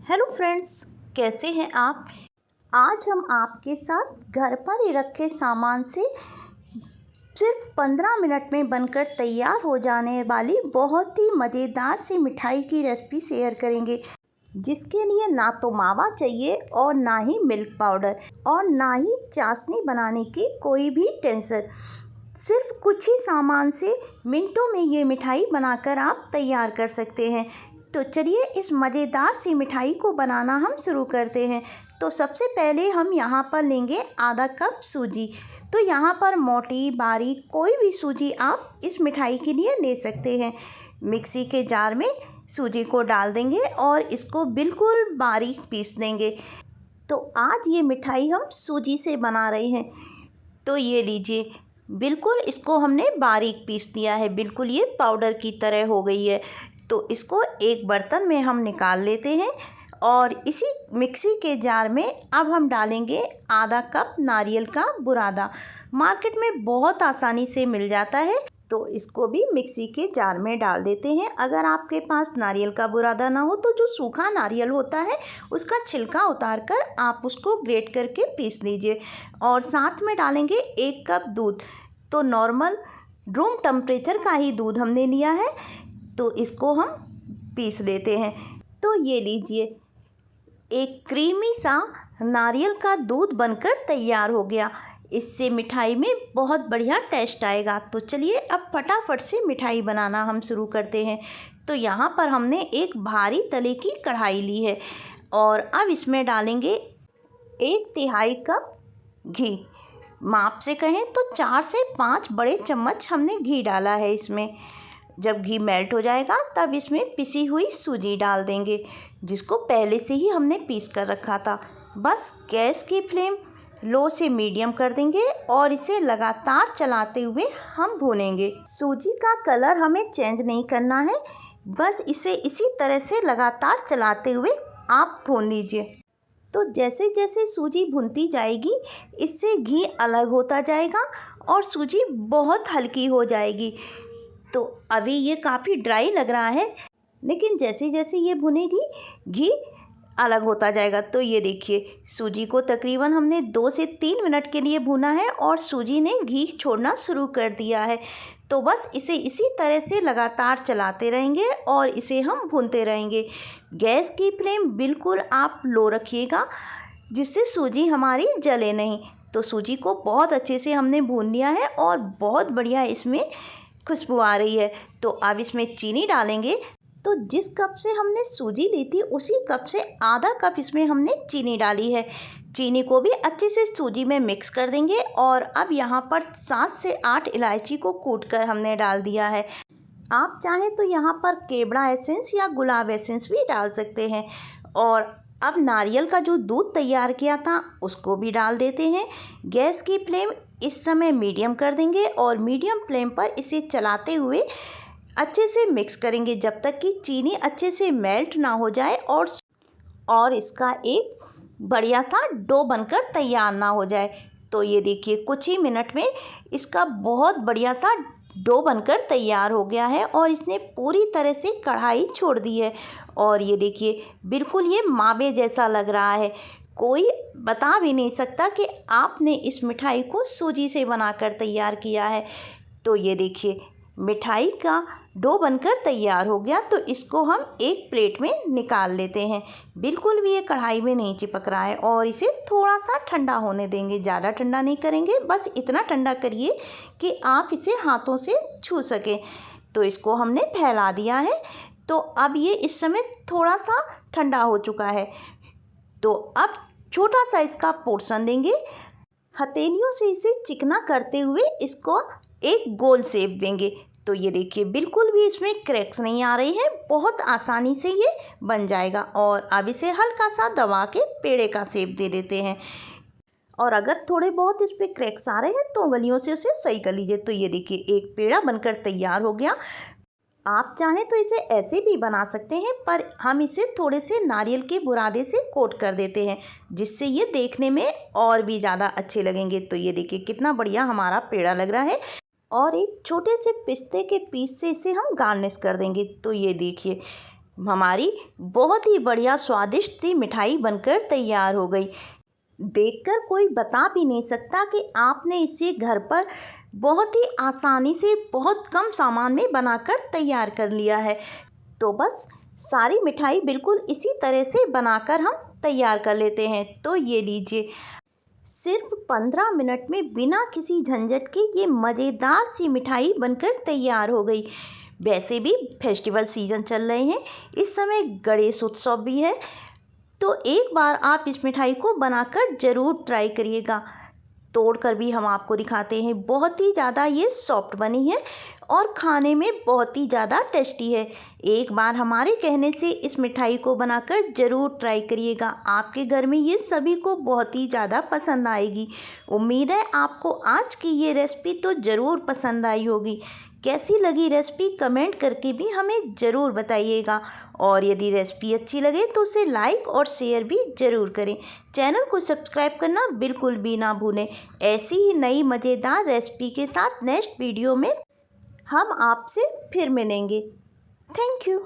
Hello friends, कैसे हैं आप। आज हम आपके साथ घर पर ही रखे सामान से सिर्फ 15 मिनट में बनकर तैयार हो जाने वाली बहुत ही मज़ेदार सी मिठाई की रेसिपी शेयर करेंगे, जिसके लिए ना तो मावा चाहिए और ना ही मिल्क पाउडर और ना ही चाशनी बनाने की कोई भी टेंशन। सिर्फ कुछ ही सामान से मिनटों में ये मिठाई बनाकर आप तैयार कर सकते हैं। तो चलिए इस मज़ेदार सी मिठाई को बनाना हम शुरू करते हैं। तो सबसे पहले हम यहाँ पर लेंगे आधा कप सूजी। तो यहाँ पर मोटी बारीक कोई भी सूजी आप इस मिठाई के लिए ले सकते हैं। मिक्सी के जार में सूजी को डाल देंगे और इसको बिल्कुल बारीक पीस देंगे। तो आज ये मिठाई हम सूजी से बना रहे हैं। तो ये लीजिए, बिल्कुल इसको हमने बारीक पीस दिया है, बिल्कुल ये पाउडर की तरह हो गई है। तो इसको एक बर्तन में हम निकाल लेते हैं और इसी मिक्सी के जार में अब हम डालेंगे आधा कप नारियल का बुरादा। मार्केट में बहुत आसानी से मिल जाता है, तो इसको भी मिक्सी के जार में डाल देते हैं। अगर आपके पास नारियल का बुरादा ना हो तो जो सूखा नारियल होता है उसका छिलका उतार कर आप उसको ग्रेट करके पीस लीजिए। और साथ में डालेंगे 1 कप दूध। तो नॉर्मल रूम टेम्परेचर का ही दूध हमने लिया है, तो इसको हम पीस लेते हैं। तो ये लीजिए, एक क्रीमी सा नारियल का दूध बनकर तैयार हो गया। इससे मिठाई में बहुत बढ़िया टेस्ट आएगा। तो चलिए अब फटाफट से मिठाई बनाना हम शुरू करते हैं। तो यहाँ पर हमने एक भारी तले की कढ़ाई ली है और अब इसमें डालेंगे 1/3 कप घी। माप से कहें तो 4 से 5 बड़े चम्मच हमने घी डाला है इसमें। जब घी मेल्ट हो जाएगा तब इसमें पिसी हुई सूजी डाल देंगे, जिसको पहले से ही हमने पीस कर रखा था। बस गैस की फ्लेम लो से मीडियम कर देंगे और इसे लगातार चलाते हुए हम भूनेंगे। सूजी का कलर हमें चेंज नहीं करना है, बस इसे इसी तरह से लगातार चलाते हुए आप भून लीजिए। तो जैसे जैसे सूजी भुनती जाएगी इससे घी अलग होता जाएगा और सूजी बहुत हल्की हो जाएगी। तो अभी ये काफ़ी ड्राई लग रहा है, लेकिन जैसे जैसे ये भुनेगी घी अलग होता जाएगा। तो ये देखिए, सूजी को तकरीबन हमने 2 से 3 मिनट के लिए भुना है और सूजी ने घी छोड़ना शुरू कर दिया है। तो बस इसे इसी तरह से लगातार चलाते रहेंगे और इसे हम भूनते रहेंगे। गैस की फ्लेम बिल्कुल आप लो रखिएगा, जिससे सूजी हमारी जले नहीं। तो सूजी को बहुत अच्छे से हमने भून लिया है और बहुत बढ़िया इसमें खुशबू आ रही है। तो अब इसमें चीनी डालेंगे। तो जिस कप से हमने सूजी ली थी उसी कप से आधा कप इसमें हमने चीनी डाली है। चीनी को भी अच्छे से सूजी में मिक्स कर देंगे और अब यहाँ पर 7 से 8 इलायची को कूटकर हमने डाल दिया है। आप चाहें तो यहाँ पर केवड़ा एसेंस या गुलाब एसेंस भी डाल सकते हैं। और अब नारियल का जो दूध तैयार किया था उसको भी डाल देते हैं। गैस की फ्लेम इस समय मीडियम कर देंगे और मीडियम फ्लेम पर इसे चलाते हुए अच्छे से मिक्स करेंगे जब तक कि चीनी अच्छे से मेल्ट ना हो जाए और इसका एक बढ़िया सा डो बनकर तैयार ना हो जाए। तो ये देखिए, कुछ ही मिनट में इसका बहुत बढ़िया सा डो बनकर तैयार हो गया है और इसने पूरी तरह से कढ़ाई छोड़ दी है। और ये देखिए, बिल्कुल ये मावे जैसा लग रहा है। कोई बता भी नहीं सकता कि आपने इस मिठाई को सूजी से बनाकर तैयार किया है। तो ये देखिए, मिठाई का डो बनकर तैयार हो गया। तो इसको हम एक प्लेट में निकाल लेते हैं। बिल्कुल भी ये कढ़ाई में नहीं चिपक रहा है और इसे थोड़ा सा ठंडा होने देंगे। ज़्यादा ठंडा नहीं करेंगे, बस इतना ठंडा करिए कि आप इसे हाथों से छू सकें। तो इसको हमने फैला दिया है। तो अब ये इस समय थोड़ा सा ठंडा हो चुका है। तो अब छोटा सा इसका पोर्शन लेंगे, हथेलियों से इसे चिकना करते हुए इसको एक गोल शेप देंगे। तो ये देखिए, बिल्कुल भी इसमें क्रैक्स नहीं आ रही है, बहुत आसानी से ये बन जाएगा। और अब इसे हल्का सा दबा के पेड़े का शेप दे देते हैं। और अगर थोड़े बहुत इस पर क्रैक्स आ रहे हैं तो उंगलियों से उसे सही कर लीजिए। तो ये देखिए, एक पेड़ा बनकर तैयार हो गया। आप चाहें तो इसे ऐसे भी बना सकते हैं, पर हम इसे थोड़े से नारियल के बुरादे से कोट कर देते हैं, जिससे ये देखने में और भी ज़्यादा अच्छे लगेंगे। तो ये देखिए, कितना बढ़िया हमारा पेड़ा लग रहा है। और एक छोटे से पिस्ते के पीस से इसे हम गार्निश कर देंगे। तो ये देखिए, हमारी बहुत ही बढ़िया स्वादिष्ट सी मिठाई बनकर तैयार हो गई। देखकर कोई बता भी नहीं सकता कि आपने इसे घर पर बहुत ही आसानी से बहुत कम सामान में बनाकर तैयार कर लिया है। तो बस सारी मिठाई बिल्कुल इसी तरह से बनाकर हम तैयार कर लेते हैं। तो ये लीजिए, सिर्फ 15 मिनट में बिना किसी झंझट के ये मज़ेदार सी मिठाई बनकर तैयार हो गई। वैसे भी फेस्टिवल सीज़न चल रहे हैं, इस समय गणेश उत्सव भी है, तो एक बार आप इस मिठाई को बनाकर ज़रूर ट्राई करिएगा। तोड़कर भी हम आपको दिखाते हैं, बहुत ही ज़्यादा ये सॉफ्ट बनी है और खाने में बहुत ही ज़्यादा टेस्टी है। एक बार हमारे कहने से इस मिठाई को बनाकर ज़रूर ट्राई करिएगा। आपके घर में ये सभी को बहुत ही ज़्यादा पसंद आएगी। उम्मीद है आपको आज की ये रेसिपी तो ज़रूर पसंद आई होगी। कैसी लगी रेसिपी कमेंट करके भी हमें ज़रूर बताइएगा, और यदि रेसिपी अच्छी लगे तो उसे लाइक और शेयर भी ज़रूर करें। चैनल को सब्सक्राइब करना बिल्कुल भी ना भूलें। ऐसी ही नई मज़ेदार रेसिपी के साथ नेक्स्ट वीडियो में हम आपसे फिर मिलेंगे। Thank you.